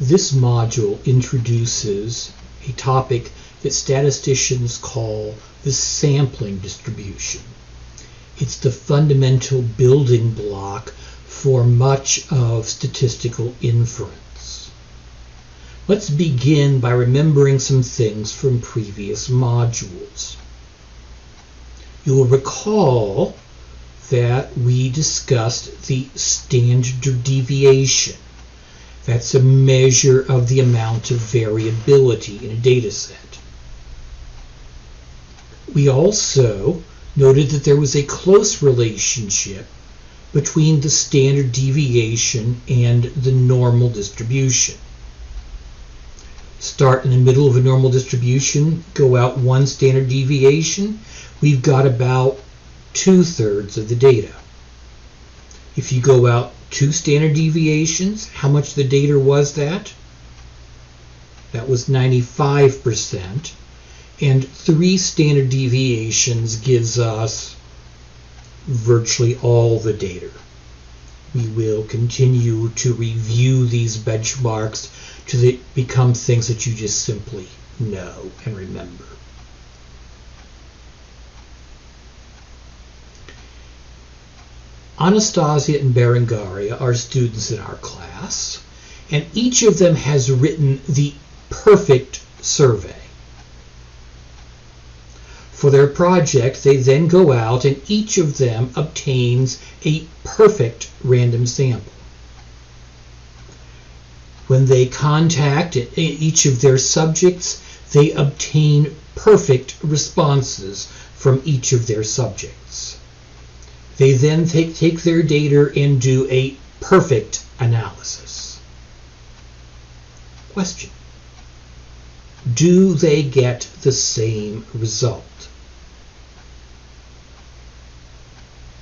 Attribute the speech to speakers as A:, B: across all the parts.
A: This module introduces a topic that statisticians call the sampling distribution. It's the fundamental building block for much of statistical inference. Let's begin by remembering some things from previous modules. You'll recall that we discussed the standard deviation. That's a measure of the amount of variability in a data set. We also noted that there was a close relationship between the standard deviation and the normal distribution. Start in the middle of a normal distribution, go out one standard deviation, we've got about 2/3 of the data. If you go out 2 standard deviations, how much of the data was that? That was 95%. And 3 standard deviations gives us virtually all the data. We will continue to review these benchmarks till they become things that you just simply know and remember. Anastasia and Berengaria are students in our class, and each of them has written the perfect survey. For their project, they then go out and each of them obtains a perfect random sample. When they contact each of their subjects, they obtain perfect responses from each of their subjects. They then take their data and do a perfect analysis. Question: do they get the same result?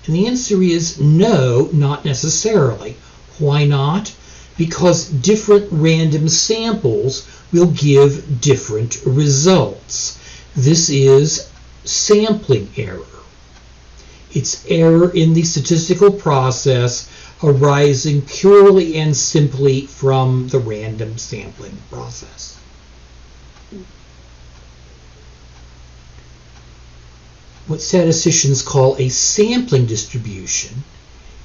A: And the answer is no, not necessarily. Why not? Because different random samples will give different results. This is sampling error. It's error in the statistical process arising purely and simply from the random sampling process. What statisticians call a sampling distribution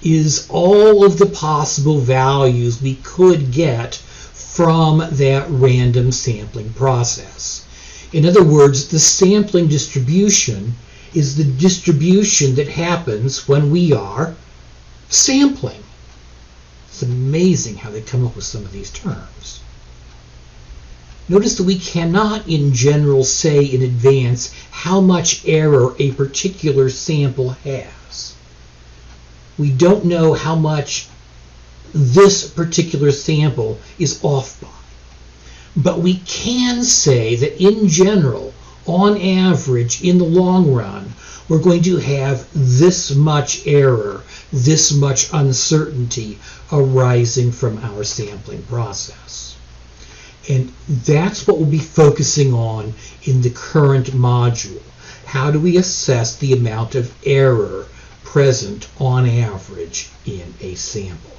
A: is all of the possible values we could get from that random sampling process. In other words, the sampling distribution is the distribution that happens when we are sampling. It's amazing how they come up with some of these terms. Notice that we cannot in general say in advance how much error a particular sample has. We don't know how much this particular sample is off by. But we can say that in general, on average, in the long run, we're going to have this much error, this much uncertainty arising from our sampling process. And that's what we'll be focusing on in the current module. How do we assess the amount of error present on average in a sample?